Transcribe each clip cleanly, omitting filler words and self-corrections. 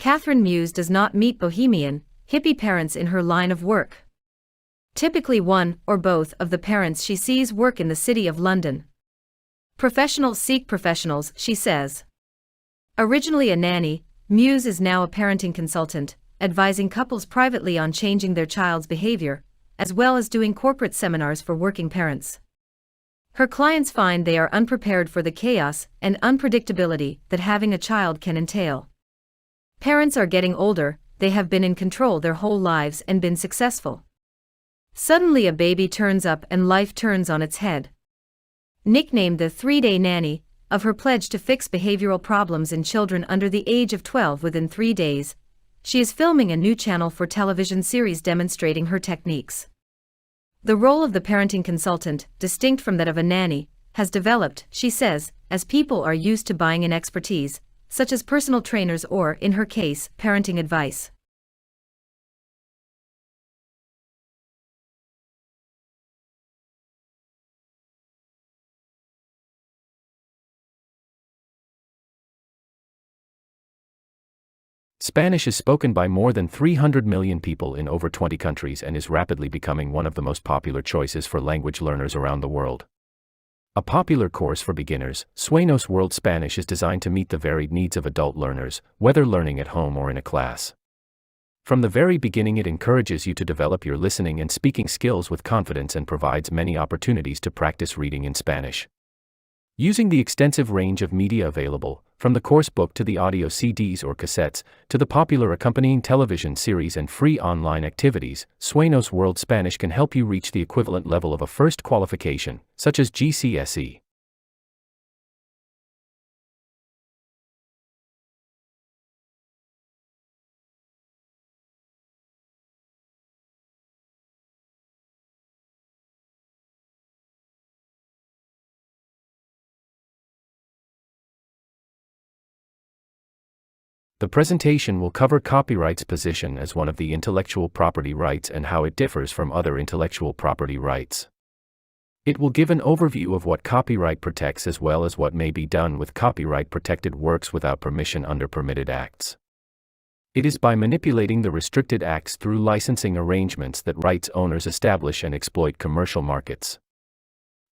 Catherine Muse does not meet bohemian, hippie parents in her line of work. Typically one or both of the parents she sees work in the City of London. Professionals seek professionals, she says. Originally a nanny, Muse is now a parenting consultant, advising couples privately on changing their child's behavior, as well as doing corporate seminars for working parents. Her clients find they are unprepared for the chaos and unpredictability that having a child can entail. Parents are getting older, they have been in control their whole lives and been successful. Suddenly a baby turns up and life turns on its head. Nicknamed the 3-day nanny, of her pledge to fix behavioral problems in children under the age of 12 within 3 days, she is filming a new Channel 4 television series demonstrating her techniques. The role of the parenting consultant, distinct from that of a nanny, has developed, she says, as people are used to buying in expertise, such as personal trainers or, in her case, parenting advice. Spanish is spoken by more than 300 million people in over 20 countries and is rapidly becoming one of the most popular choices for language learners around the world. A popular course for beginners, Sueños World Spanish is designed to meet the varied needs of adult learners, whether learning at home or in a class. From the very beginning, it encourages you to develop your listening and speaking skills with confidence and provides many opportunities to practice reading in Spanish. Using the extensive range of media available, from the course book to the audio CDs or cassettes, to the popular accompanying television series and free online activities, Sueños World Spanish can help you reach the equivalent level of a first qualification, such as GCSE. The presentation will cover copyright's position as one of the intellectual property rights and how it differs from other intellectual property rights. It will give an overview of what copyright protects as well as what may be done with copyright-protected works without permission under permitted acts. It is by manipulating the restricted acts through licensing arrangements that rights owners establish and exploit commercial markets.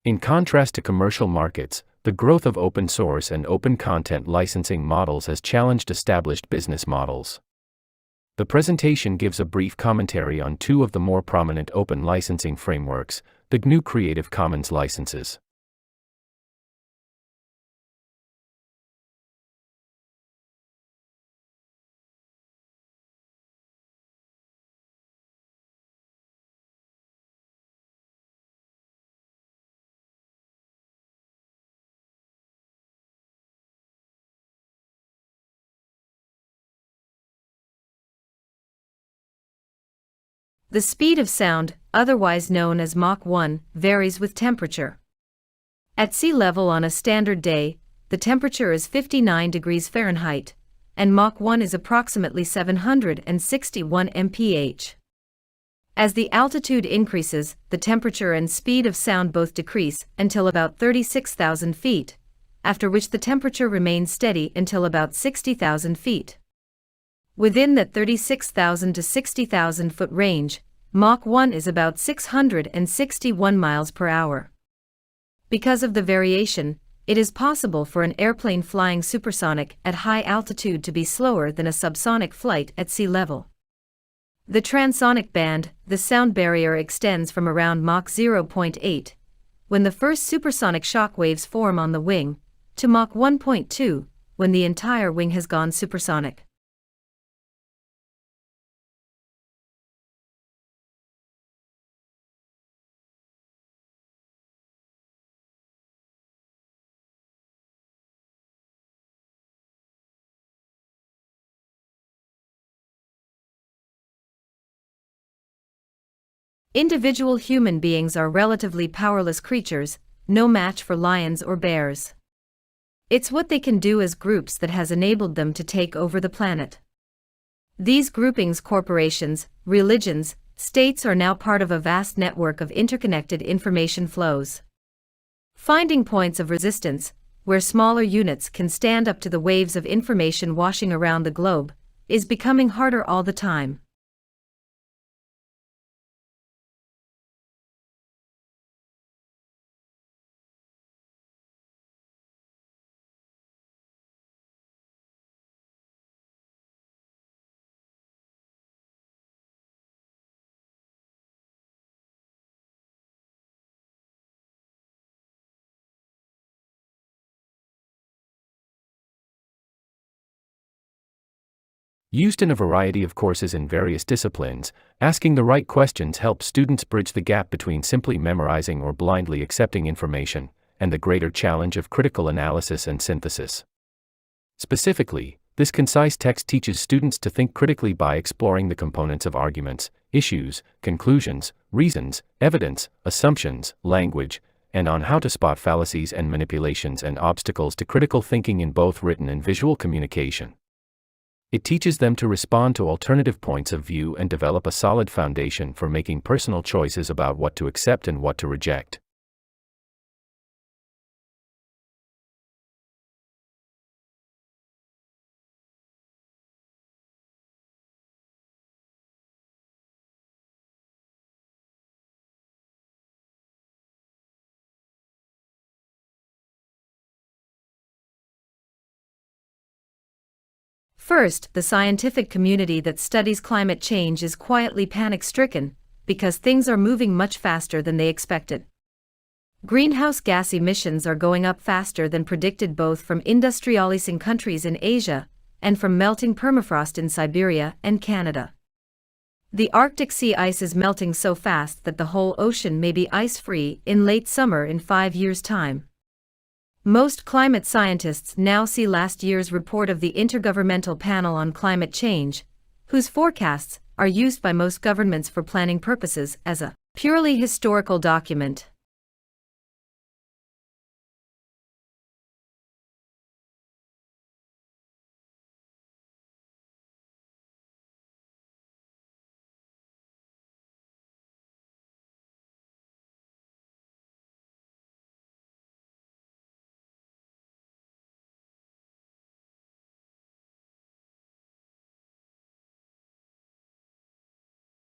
In contrast to commercial markets, the growth of open source and open content licensing models has challenged established business models. The presentation gives a brief commentary on two of the more prominent open licensing frameworks, the GNU Creative Commons licenses. The speed of sound, otherwise known as Mach 1, varies with temperature. At sea level on a standard day, the temperature is 59 degrees Fahrenheit, and Mach 1 is approximately 761 mph. As the altitude increases, the temperature and speed of sound both decrease until about 36,000 feet, after which the temperature remains steady until about 60,000 feet. Within that 36,000 to 60,000 foot range, Mach 1 is about 661 miles per hour. Because of the variation, it is possible for an airplane flying supersonic at high altitude to be slower than a subsonic flight at sea level. The transonic band, the sound barrier, extends from around Mach 0.8, when the first supersonic shock waves form on the wing, to Mach 1.2, when the entire wing has gone supersonic. Individual human beings are relatively powerless creatures, no match for lions or bears. It's what they can do as groups that has enabled them to take over the planet. These groupings, corporations, religions, states are now part of a vast network of interconnected information flows. Finding points of resistance, where smaller units can stand up to the waves of information washing around the globe, is becoming harder all the time. Used in a variety of courses in various disciplines, asking the right questions helps students bridge the gap between simply memorizing or blindly accepting information, and the greater challenge of critical analysis and synthesis. Specifically, this concise text teaches students to think critically by exploring the components of arguments, issues, conclusions, reasons, evidence, assumptions, language, and on how to spot fallacies and manipulations and obstacles to critical thinking in both written and visual communication. It teaches them to respond to alternative points of view and develop a solid foundation for making personal choices about what to accept and what to reject. First, the scientific community that studies climate change is quietly panic-stricken, because things are moving much faster than they expected. Greenhouse gas emissions are going up faster than predicted, both from industrializing countries in Asia and from melting permafrost in Siberia and Canada. The Arctic sea ice is melting so fast that the whole ocean may be ice-free in late summer in 5 years' time. Most climate scientists now see last year's report of the Intergovernmental Panel on Climate Change, whose forecasts are used by most governments for planning purposes, as a purely historical document.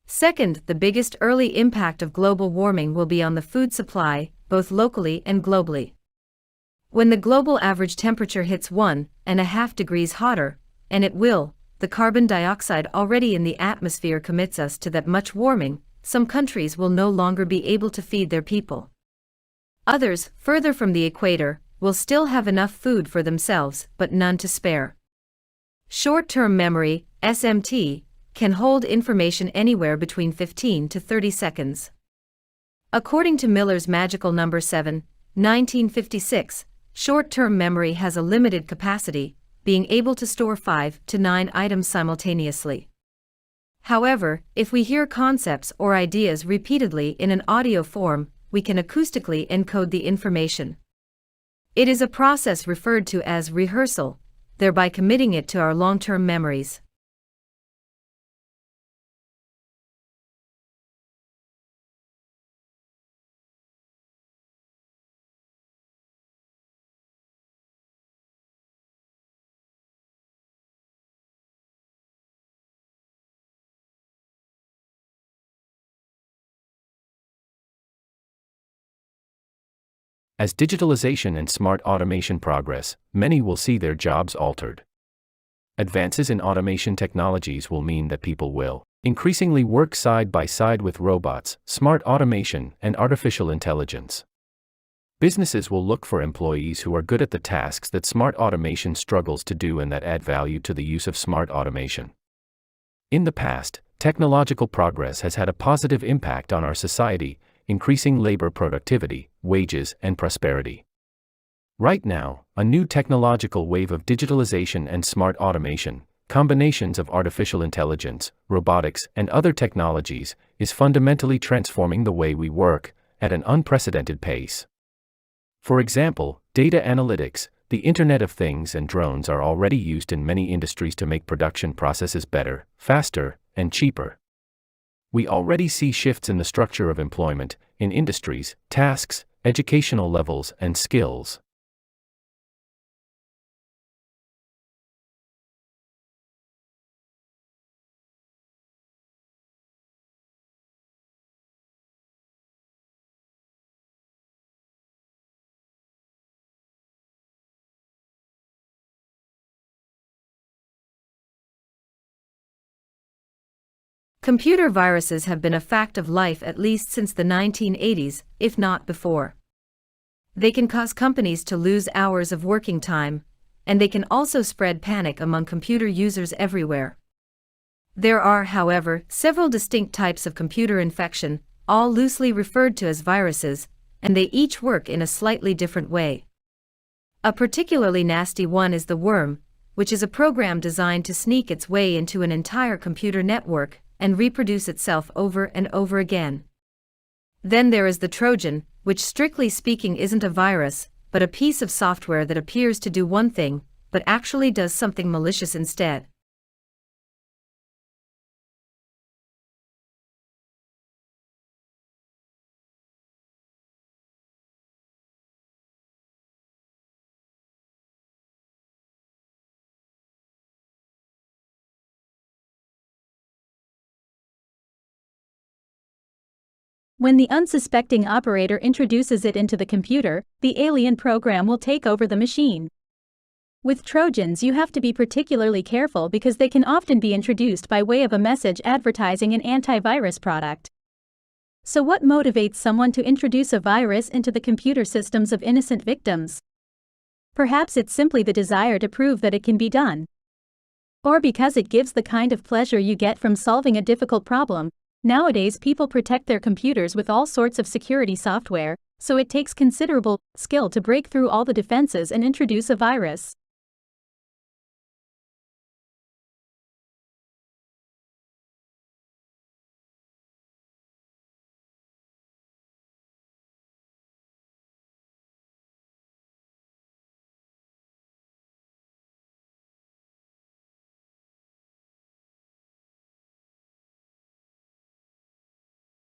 Second, the biggest early impact of global warming will be on the food supply, both locally and globally. When the global average temperature hits 1.5 degrees hotter, and it will, the carbon dioxide already in the atmosphere commits us to that much warming. Some countries will no longer be able to feed their people. Others, further from the equator, will still have enough food for themselves, but none to spare. Short-term memory, SMT, can hold information anywhere between 15 to 30 seconds. According to Miller's Magical Number 7, 1956, short-term memory has a limited capacity, being able to store 5 to 9 items simultaneously. However, if we hear concepts or ideas repeatedly in an audio form, we can acoustically encode the information. It is a process referred to as rehearsal, thereby committing it to our long-term memories. As digitalization and smart automation progress, many will see their jobs altered. Advances in automation technologies will mean that people will increasingly work side by side with robots, smart automation, and artificial intelligence. Businesses will look for employees who are good at the tasks that smart automation struggles to do and that add value to the use of smart automation. In the past, technological progress has had a positive impact on our society, increasing labor productivity, wages, and prosperity. Right now, a new technological wave of digitalization and smart automation, combinations of artificial intelligence, robotics, and other technologies, is fundamentally transforming the way we work, at an unprecedented pace. For example, data analytics, the Internet of Things, and drones are already used in many industries to make production processes better, faster, and cheaper. We already see shifts in the structure of employment, in industries, tasks, educational levels, and skills. Computer viruses have been a fact of life at least since the 1980s, if not before. They can cause companies to lose hours of working time, and they can also spread panic among computer users everywhere. There are, however, several distinct types of computer infection, all loosely referred to as viruses, and they each work in a slightly different way. A particularly nasty one is the worm, which is a program designed to sneak its way into an entire computer network and reproduce itself over and over again. Then there is the Trojan, which strictly speaking isn't a virus, but a piece of software that appears to do one thing, but actually does something malicious instead. When the unsuspecting operator introduces it into the computer, the alien program will take over the machine. With Trojans, you have to be particularly careful because they can often be introduced by way of a message advertising an antivirus product. So what motivates someone to introduce a virus into the computer systems of innocent victims? Perhaps it's simply the desire to prove that it can be done. Or because it gives the kind of pleasure you get from solving a difficult problem. Nowadays, people protect their computers with all sorts of security software, so it takes considerable skill to break through all the defenses and introduce a virus.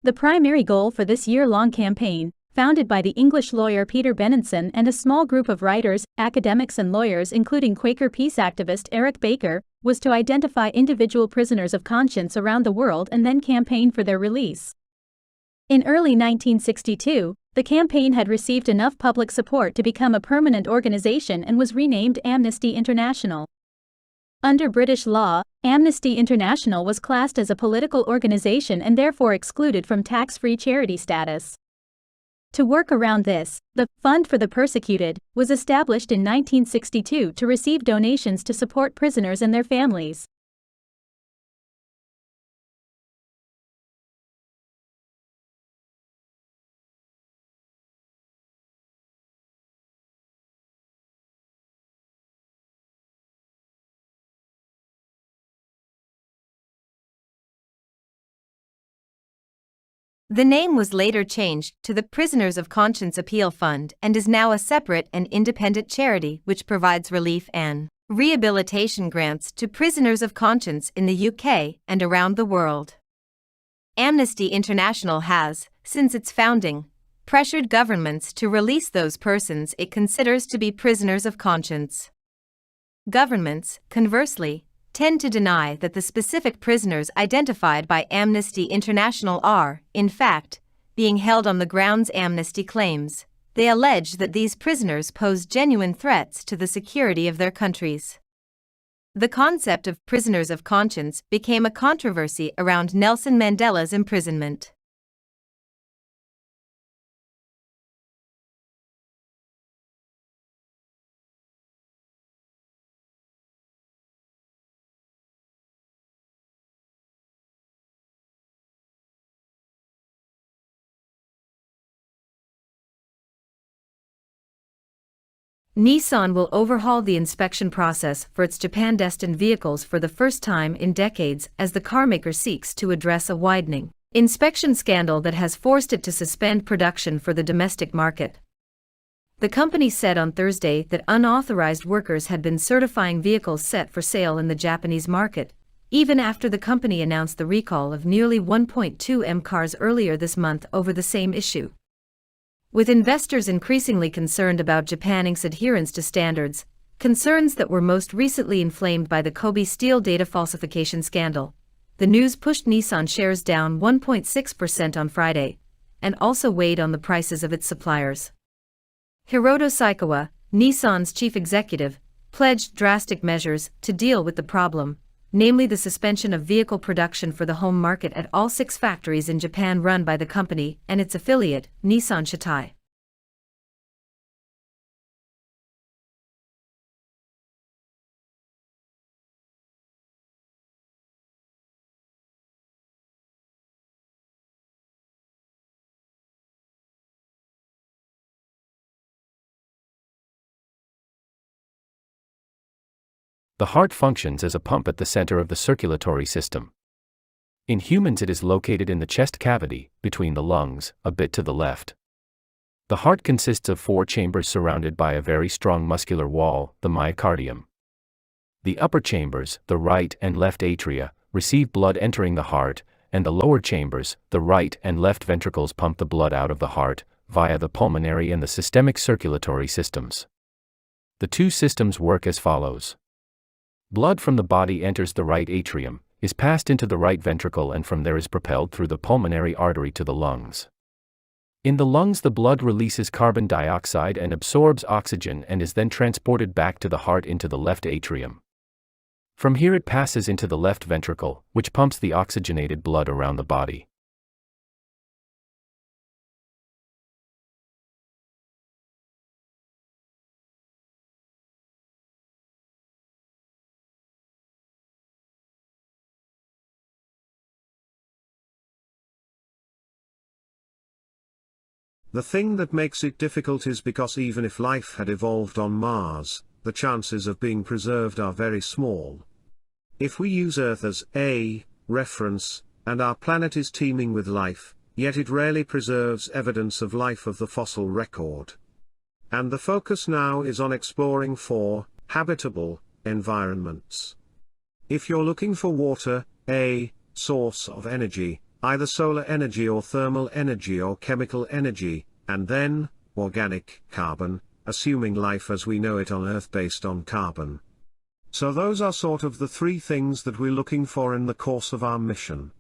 The primary goal for this year-long campaign, founded by the English lawyer Peter Benenson and a small group of writers, academics and lawyers including Quaker peace activist Eric Baker, was to identify individual prisoners of conscience around the world and then campaign for their release. In early 1962, the campaign had received enough public support to become a permanent organization and was renamed Amnesty International. Under British law, Amnesty International was classed as a political organization and therefore excluded from tax-free charity status. To work around this, the Fund for the Persecuted was established in 1962 to receive donations to support prisoners and their families. The name was later changed to the Prisoners of Conscience Appeal Fund and is now a separate and independent charity which provides relief and rehabilitation grants to prisoners of conscience in the UK and around the world. Amnesty International has, since its founding, pressured governments to release those persons it considers to be prisoners of conscience. Governments, conversely, tend to deny that the specific prisoners identified by Amnesty International are, in fact, being held on the grounds Amnesty claims. They allege that these prisoners pose genuine threats to the security of their countries. The concept of prisoners of conscience became a controversy around Nelson Mandela's imprisonment. Nissan will overhaul the inspection process for its Japan-destined vehicles for the first time in decades as the carmaker seeks to address a widening inspection scandal that has forced it to suspend production for the domestic market. The company said on Thursday that unauthorized workers had been certifying vehicles set for sale in the Japanese market, even after the company announced the recall of nearly 1.2 million cars earlier this month over the same issue. With investors increasingly concerned about Japan Inc.'s adherence to standards, concerns that were most recently inflamed by the Kobe steel data falsification scandal, the news pushed Nissan shares down 1.6% on Friday, and also weighed on the prices of its suppliers. Hiroto Saikawa, Nissan's chief executive, pledged drastic measures to deal with the problem, namely the suspension of vehicle production for the home market at all 6 factories in Japan run by the company and its affiliate, Nissan Shitai. The heart functions as a pump at the center of the circulatory system. In humans, it is located in the chest cavity, between the lungs, a bit to the left. The heart consists of 4 chambers surrounded by a very strong muscular wall, the myocardium. The upper chambers, the right and left atria, receive blood entering the heart, and the lower chambers, the right and left ventricles, pump the blood out of the heart, via the pulmonary and the systemic circulatory systems. The 2 systems work as follows. Blood from the body enters the right atrium, is passed into the right ventricle, and from there is propelled through the pulmonary artery to the lungs. In the lungs, the blood releases carbon dioxide and absorbs oxygen and is then transported back to the heart into the left atrium. From here it passes into the left ventricle, which pumps the oxygenated blood around the body. The thing that makes it difficult is because even if life had evolved on Mars, the chances of being preserved are very small. If we use Earth as a reference, and our planet is teeming with life, yet it rarely preserves evidence of life of the fossil record. And the focus now is on exploring for habitable environments. If you're looking for water, a source of energy, either solar energy or thermal energy or chemical energy, and then, organic carbon, assuming life as we know it on Earth based on carbon. So those are sort of the 3 things that we're looking for in the course of our mission.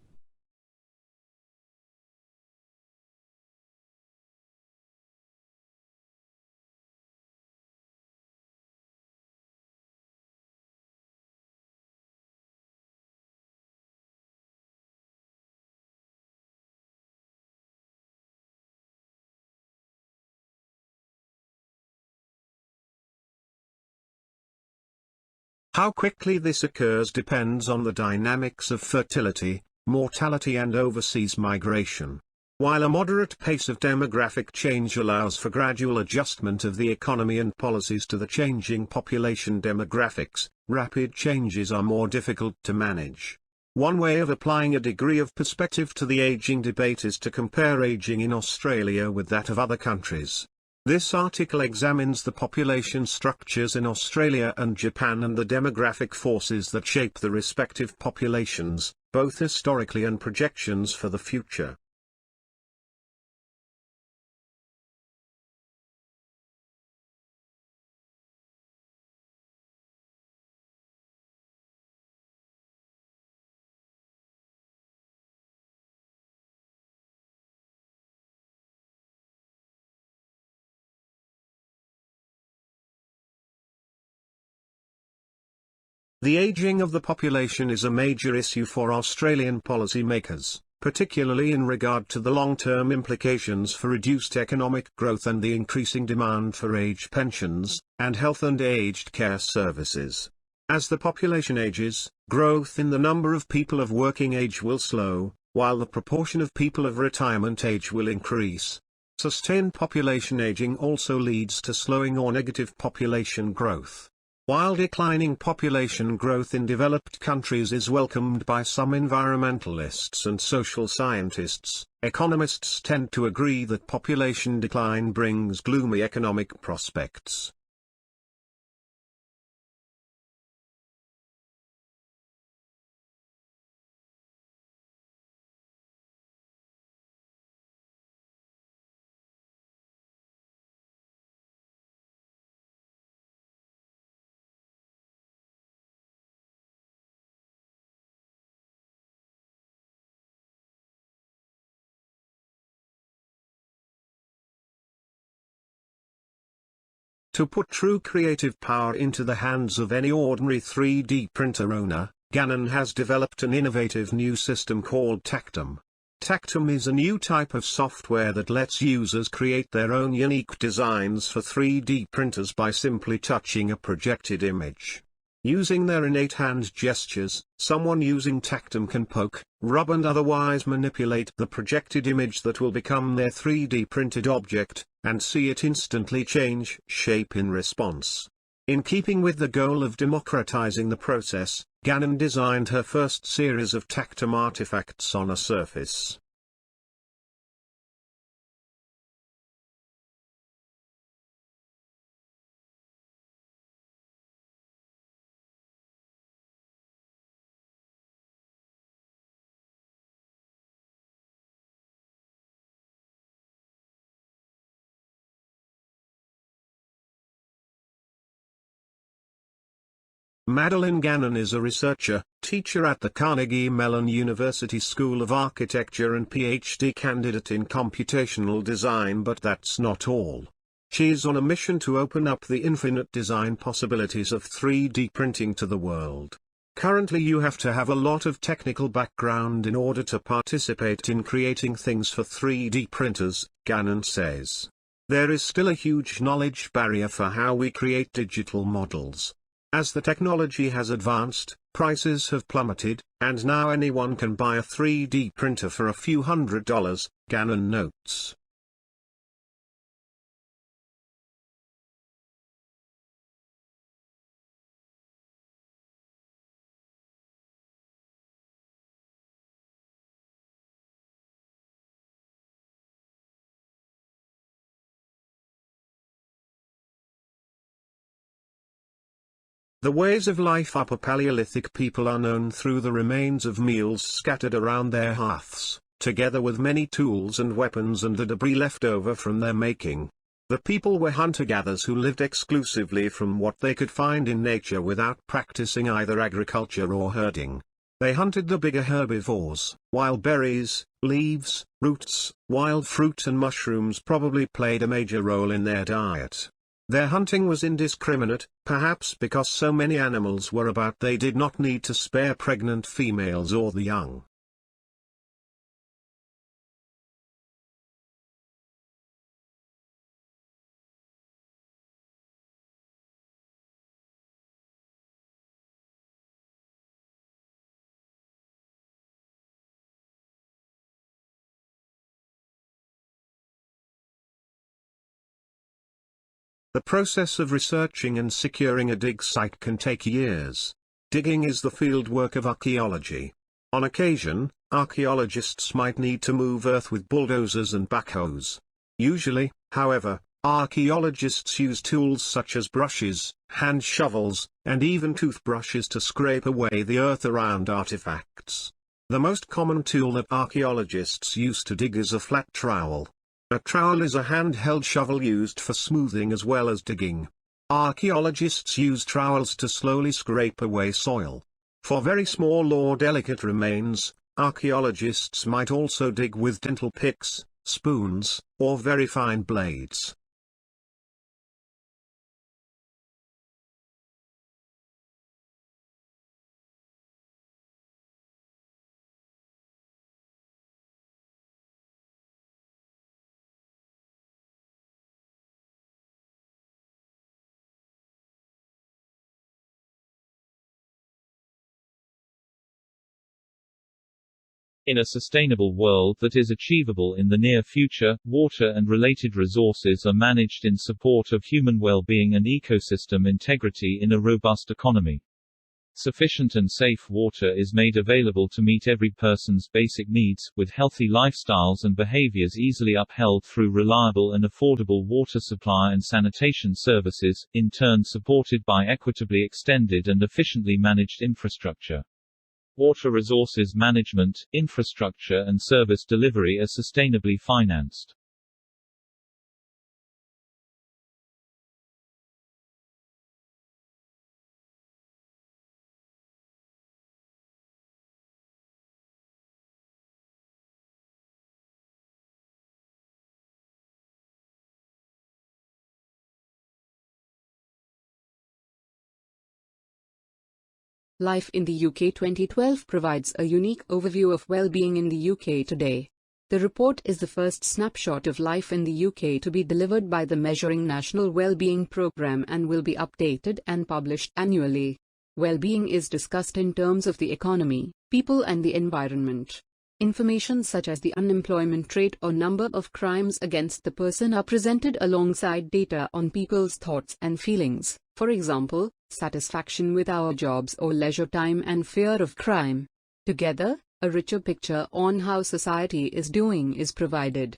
How quickly this occurs depends on the dynamics of fertility, mortality and overseas migration. While a moderate pace of demographic change allows for gradual adjustment of the economy and policies to the changing population demographics, rapid changes are more difficult to manage. One way of applying a degree of perspective to the aging debate is to compare aging in Australia with that of other countries. This article examines the population structures in Australia and Japan and the demographic forces that shape the respective populations, both historically and projections for the future. The aging of the population is a major issue for Australian policymakers, particularly in regard to the long-term implications for reduced economic growth and the increasing demand for age pensions, and health and aged care services. As the population ages, growth in the number of people of working age will slow, while the proportion of people of retirement age will increase. Sustained population aging also leads to slowing or negative population growth. While declining population growth in developed countries is welcomed by some environmentalists and social scientists, economists tend to agree that population decline brings gloomy economic prospects. To put true creative power into the hands of any ordinary 3D printer owner, Gannon has developed an innovative new system called Tactum. Tactum is a new type of software that lets users create their own unique designs for 3D printers by simply touching a projected image. Using their innate hand gestures, someone using Tactum can poke, rub and otherwise manipulate the projected image that will become their 3D printed object, and see it instantly change shape in response. In keeping with the goal of democratizing the process, Gannon designed her first series of Tactum artifacts on a surface. Madeleine Gannon is a researcher, teacher at the Carnegie Mellon University School of Architecture and PhD candidate in computational design, but that's not all. She is on a mission to open up the infinite design possibilities of 3D printing to the world. Currently you have to have a lot of technical background in order to participate in creating things for 3D printers, Gannon says. There is still a huge knowledge barrier for how we create digital models. As the technology has advanced, prices have plummeted, and now anyone can buy a 3D printer for a few $100, Gannon notes. The ways of life upper Paleolithic people are known through the remains of meals scattered around their hearths, together with many tools and weapons and the debris left over from their making. The people were hunter-gatherers who lived exclusively from what they could find in nature without practicing either agriculture or herding. They hunted the bigger herbivores, while berries, leaves, roots, wild fruit and mushrooms probably played a major role in their diet. Their hunting was indiscriminate, perhaps because so many animals were about they did not need to spare pregnant females or the young. The process of researching and securing a dig site can take years. Digging is the field work of archaeology. On occasion, archaeologists might need to move earth with bulldozers and backhoes. Usually, however, archaeologists use tools such as brushes, hand shovels, and even toothbrushes to scrape away the earth around artifacts. The most common tool that archaeologists use to dig is a flat trowel. A trowel is a handheld shovel used for smoothing as well as digging. Archaeologists use trowels to slowly scrape away soil. For very small or delicate remains, archaeologists might also dig with dental picks, spoons, or very fine blades. In a sustainable world that is achievable in the near future, water and related resources are managed in support of human well-being and ecosystem integrity in a robust economy. Sufficient and safe water is made available to meet every person's basic needs, with healthy lifestyles and behaviors easily upheld through reliable and affordable water supply and sanitation services, in turn supported by equitably extended and efficiently managed infrastructure. Water resources management, infrastructure and service delivery are sustainably financed. Life in the UK 2012 provides a unique overview of well-being in the UK today. The report is the first snapshot of life in the UK to be delivered by the Measuring National Wellbeing Programme and will be updated and published annually. Well-being is discussed in terms of the economy, people and the environment. Information such as the unemployment rate or number of crimes against the person are presented alongside data on people's thoughts and feelings, for example, satisfaction with our jobs or leisure time and fear of crime. Together, a richer picture on how society is doing is provided.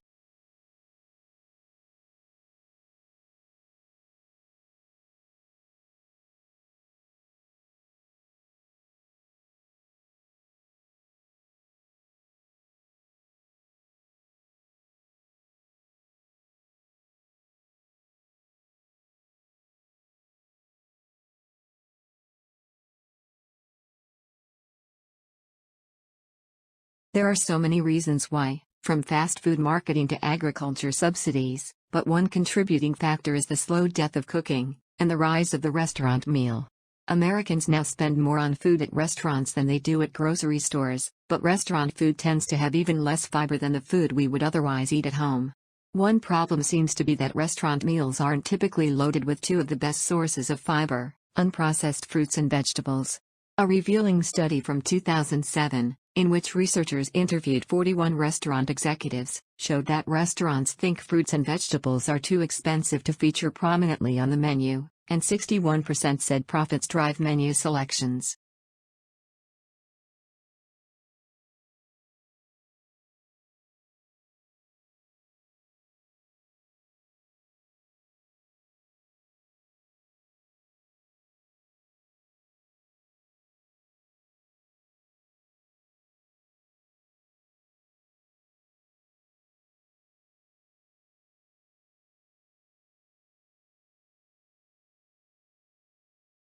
There are so many reasons why, from fast food marketing to agriculture subsidies, but one contributing factor is the slow death of cooking, and the rise of the restaurant meal. Americans now spend more on food at restaurants than they do at grocery stores, but restaurant food tends to have even less fiber than the food we would otherwise eat at home. One problem seems to be that restaurant meals aren't typically loaded with two of the best sources of fiber, unprocessed fruits and vegetables. A revealing study from 2007, in which researchers interviewed 41 restaurant executives, showed that restaurants think fruits and vegetables are too expensive to feature prominently on the menu, and 61% said profits drive menu selections.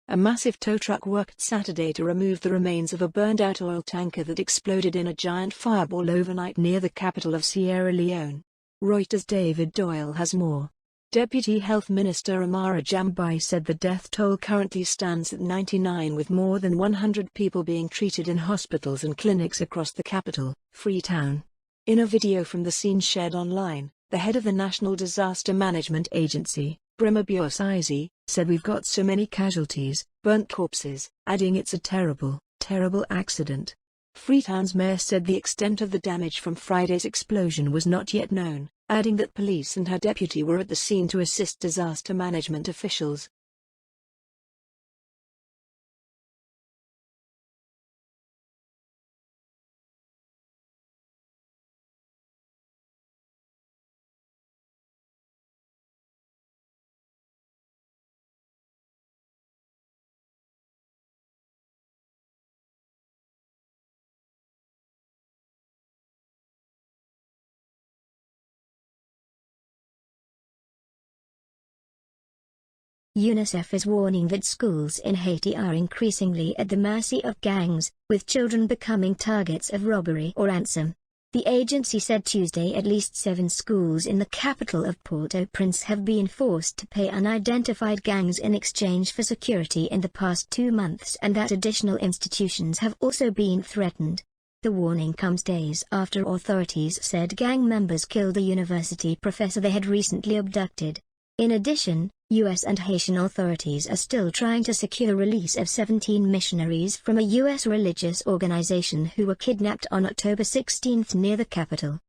A massive tow truck worked Saturday to remove the remains of a burned-out oil tanker that exploded in a giant fireball overnight near the capital of Sierra Leone. Reuters' David Doyle has more. Deputy Health Minister Amara Jambai said the death toll currently stands at 99, with more than 100 people being treated in hospitals and clinics across the capital, Freetown. In a video from the scene shared online, the head of the National Disaster Management Agency, Brima Biosizi, said, "We've got so many casualties, burnt corpses," adding, "It's a terrible, terrible accident." Freetown's mayor said the extent of the damage from Friday's explosion was not yet known, adding that police and her deputy were at the scene to assist disaster management officials. UNICEF is warning that schools in Haiti are increasingly at the mercy of gangs, with children becoming targets of robbery or ransom. The agency said Tuesday at least 7 schools in the capital of Port-au-Prince have been forced to pay unidentified gangs in exchange for security in the past 2 months, and that additional institutions have also been threatened. The warning comes days after authorities said gang members killed a university professor they had recently abducted. In addition, U.S. and Haitian authorities are still trying to secure release of 17 missionaries from a U.S. religious organization who were kidnapped on October 16 near the capital.